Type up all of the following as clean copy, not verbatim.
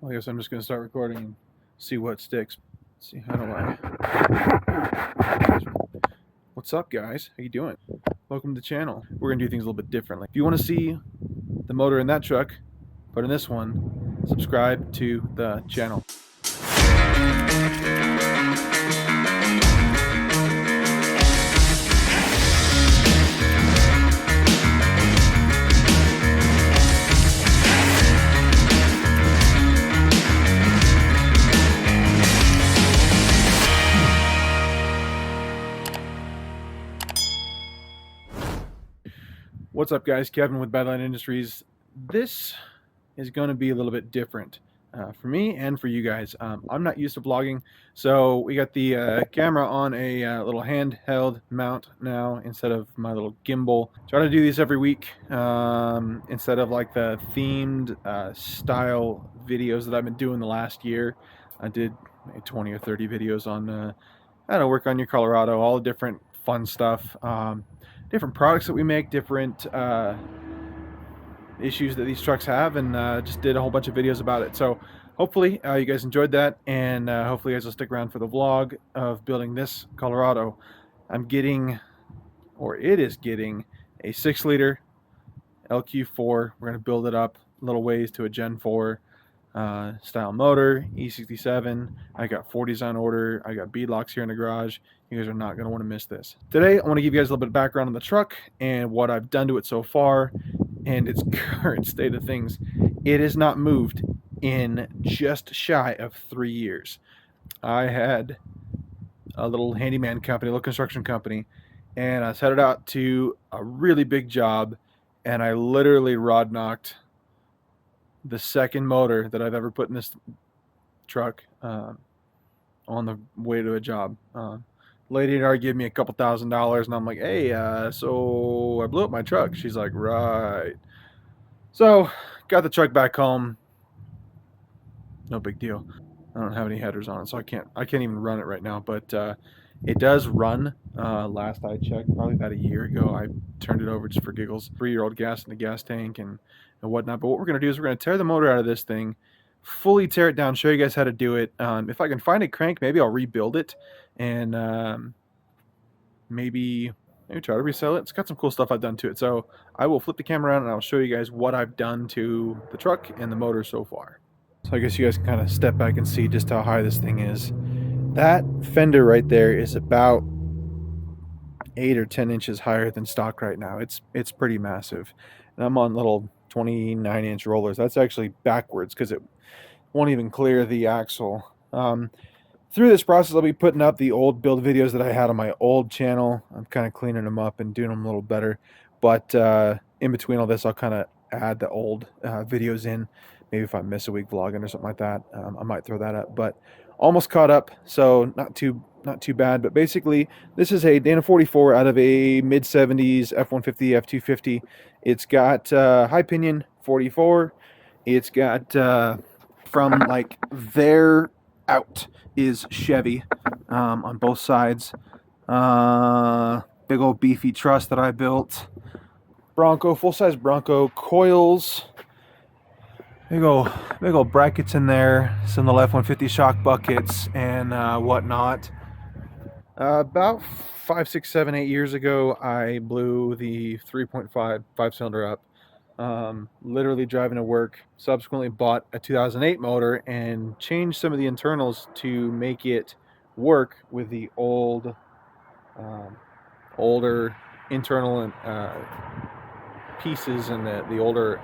Well, I guess I'm just going to start recording and see what sticks. Let's see, how do I... What's up, guys? How you doing? Welcome to the channel. We're going to do things a little bit differently. If you want to see the motor in that truck, but in this one, subscribe to the channel. What's up, guys? Kevin with Badlander Industries. This is going to be a little bit different for me and for you guys. I'm not used to vlogging, so we got the camera on a little handheld mount now instead of my little gimbal. Try to do these every week instead of like the themed style videos that I've been doing the last year. I did maybe 20 or 30 videos on how to work on your Colorado, all the different fun stuff. Different products that we make, different issues that these trucks have, and just did a whole bunch of videos about it. So hopefully you guys enjoyed that, and hopefully you guys will stick around for the vlog of building this Colorado. I'm getting, or it is getting, a 6-liter LQ4. We're going to build it up a little ways to a Gen 4 style motor, E67. I got 40s on order. I got beadlocks here in the garage. You guys are not going to want to miss this. Today I want to give you guys a little bit of background on the truck and what I've done to it so far and its current state of things. It has not moved in just shy of 3 years. I had a little handyman company, a little construction company, and I was headed out to a really big job, and I literally rod knocked the second motor that I've ever put in this truck on the way to a job. Lady had already given me a couple $1,000s, and I'm like, hey, so I blew up my truck. She's like, right. So got the truck back home. No big deal. I don't have any headers on it, so I can't even run it right now, but it does run. Last I checked, probably about a year ago, I turned it over just for giggles. 3-year-old gas in the gas tank and whatnot. But what we're going to do is we're going to tear the motor out of this thing, fully tear it down, show you guys how to do it. If I can find a crank, maybe I'll rebuild it and maybe try to resell it. It's got some cool stuff I've done to it. So I will flip the camera around and I'll show you guys what I've done to the truck and the motor so far. So I guess you guys can kind of step back and see just how high this thing is. That fender right there is about 8 or 10 inches higher than stock right now. It's pretty massive. And I'm on little 29-inch rollers. That's actually backwards because it won't even clear the axle. Through this process, I'll be putting up the old build videos that I had on my old channel. I'm kind of cleaning them up and doing them a little better. But in between all this, I'll kind of add the old videos in. Maybe if I miss a week vlogging or something like that, I might throw that up. But almost caught up, so not too bad. But basically, this is a Dana 44 out of a mid-70s F-150, F-250. It's got high pinion 44. It's got from like there out is Chevy on both sides. Big old beefy truss that I built. Bronco, full-size Bronco coils. Big old brackets in there. Some of the F-150 shock buckets and whatnot. About 5, 6, 7, 8 years ago, I blew the 3.5 5-cylinder up. Literally driving to work. Subsequently bought a 2008 motor and changed some of the internals to make it work with the older internal and pieces and the older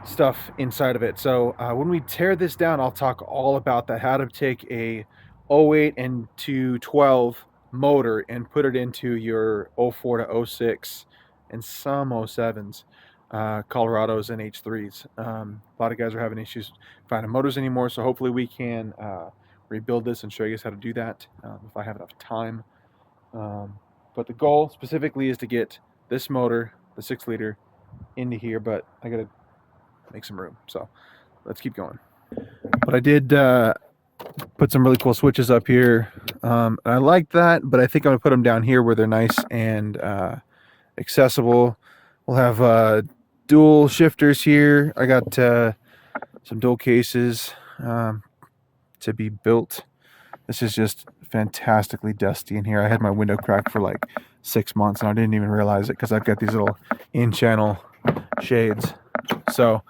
stuff inside of it. So when we tear this down, I'll talk all about that, how to take a 08 and 212 motor and put it into your 04 to 06 and some 07s. Colorados and H3s. A lot of guys are having issues finding motors anymore, so hopefully we can rebuild this and show you guys how to do that if I have enough time. But the goal specifically is to get this motor, the 6-liter, into here, but I gotta make some room, so let's keep going. But I did put some really cool switches up here. I like that, but I think I'm gonna put them down here where they're nice and accessible. We'll have dual shifters here. I got some dual cases to be built. This is just fantastically dusty in here. I had my window cracked for like 6 months and I didn't even realize it because I've got these little in-channel shades. So,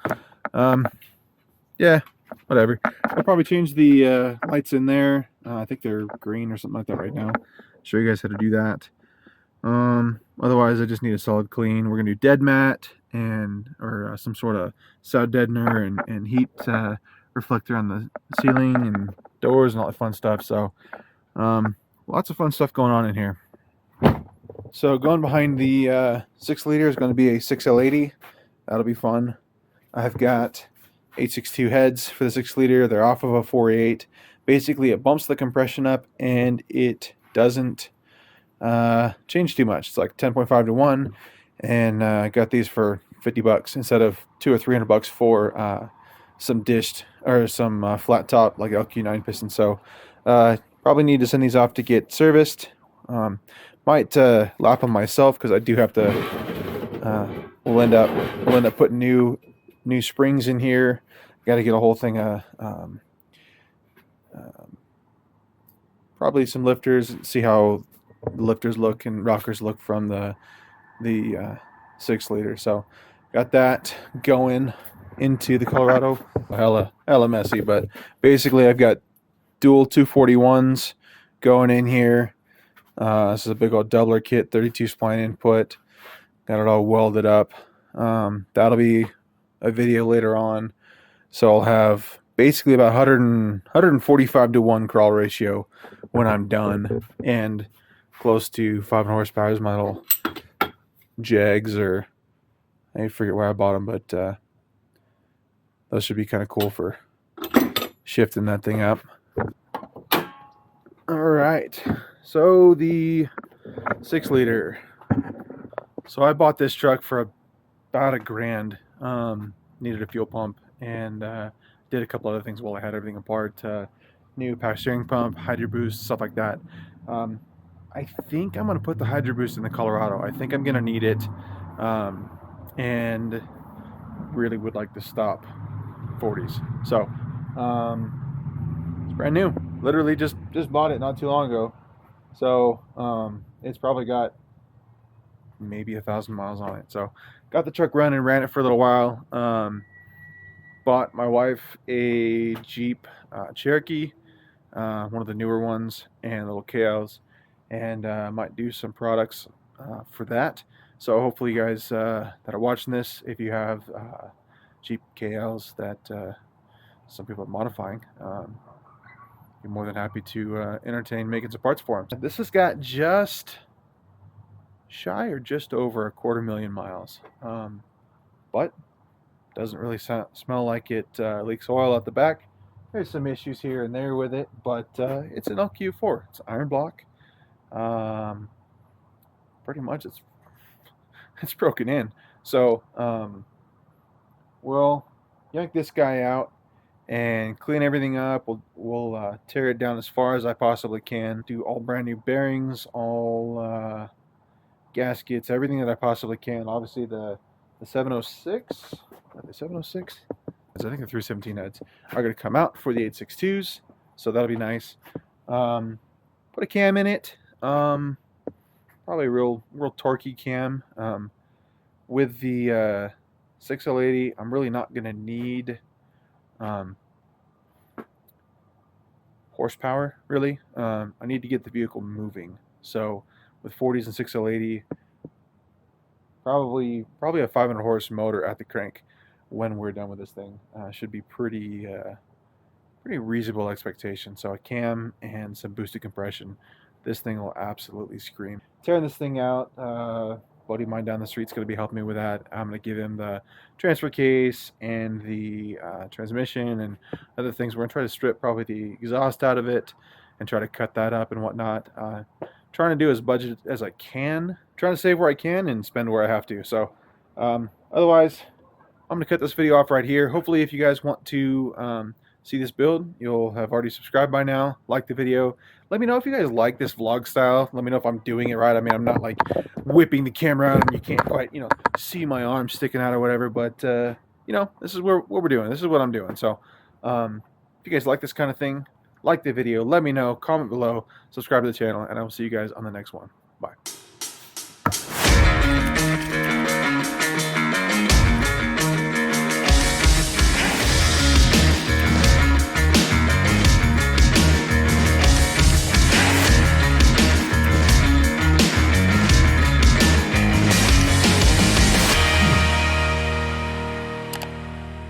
yeah, whatever. I'll probably change the lights in there. I think they're green or something like that right now. Show you guys how to do that. Otherwise, I just need a solid clean. We're gonna do dead mat or some sort of sound deadener and heat reflector on the ceiling and doors and all that fun stuff. So lots of fun stuff going on in here. So going behind the 6 liter is going to be a 6L80. That'll be fun. I've got 862 heads for the 6 liter. They're off of a 4.8. Basically, it bumps the compression up and it doesn't change too much. It's like 10.5 to 1, and I got these for $50 instead of $200 or $300 for some dished or some flat top like LQ9 piston. So probably need to send these off to get serviced. Might lap them myself because I do have to. We'll end up putting new springs in here. Got to get a whole thing of probably some lifters. See how the lifters look and rockers look from the 6 liter. So got that going into the Colorado. Hella messy, but basically I've got dual 241s going in here. This is a big old doubler kit, 32 spline input. Got it all welded up. That'll be a video later on. So I'll have basically about 145 to 1 crawl ratio when I'm done, and close to 500 horsepower is my little Jags, or I forget where I bought them, but those should be kind of cool for shifting that thing up. All right, so the 6 liter. So I bought this truck for about $1,000. Needed a fuel pump and did a couple other things while I had everything apart. New power steering pump, hydro boost, stuff like that. I think I'm going to put the hydro boost in the Colorado. I think I'm going to need it, and really would like to stop 40s. So it's brand new. Literally just bought it not too long ago. So it's probably got maybe 1,000 miles on it. So got the truck running, ran it for a little while. Bought my wife a Jeep Cherokee, one of the newer ones, and little KLs, and might do some products for that. So hopefully you guys that are watching this, if you have Jeep KLs that some people are modifying, be more than happy to entertain making some parts for them. This has got just shy or just over 250,000 miles, but doesn't really smell like it leaks oil out the back. There's some issues here and there with it, but it's an LQ4. It's iron block. Pretty much it's broken in. So we'll yank this guy out and clean everything up. We'll tear it down as far as I possibly can. Do all brand new bearings, all gaskets, everything that I possibly can. Obviously the 706, are they 706? I think the 317 heads are going to come out for the 862s, so that'll be nice. Put a cam in it, probably a real torquey cam. With the 6L80, I'm really not going to need horsepower, really. I need to get the vehicle moving. So with 40s and 6L80, probably a 500 horse motor at the crank when we're done with this thing. Should be pretty reasonable expectation. So a cam and some boosted compression, this thing will absolutely scream. Tearing this thing out, buddy of mine down the street's going to be helping me with that. I'm going to give him the transfer case and the transmission and other things. We're going to try to strip probably the exhaust out of it and try to cut that up and whatnot. Trying to do as budget as I can, trying to save where I can and spend where I have to. So otherwise, I'm going to cut this video off right here. Hopefully, if you guys want to see this build, you'll have already subscribed by now, like the video. Let me know if you guys like this vlog style. Let me know if I'm doing it right. I mean, I'm not like whipping the camera out and you can't quite, see my arm sticking out or whatever. But yeah, you know, this is what we're doing. This is what I'm doing. So if you guys like this kind of thing, like the video, let me know, comment below, subscribe to the channel, and I will see you guys on the next one.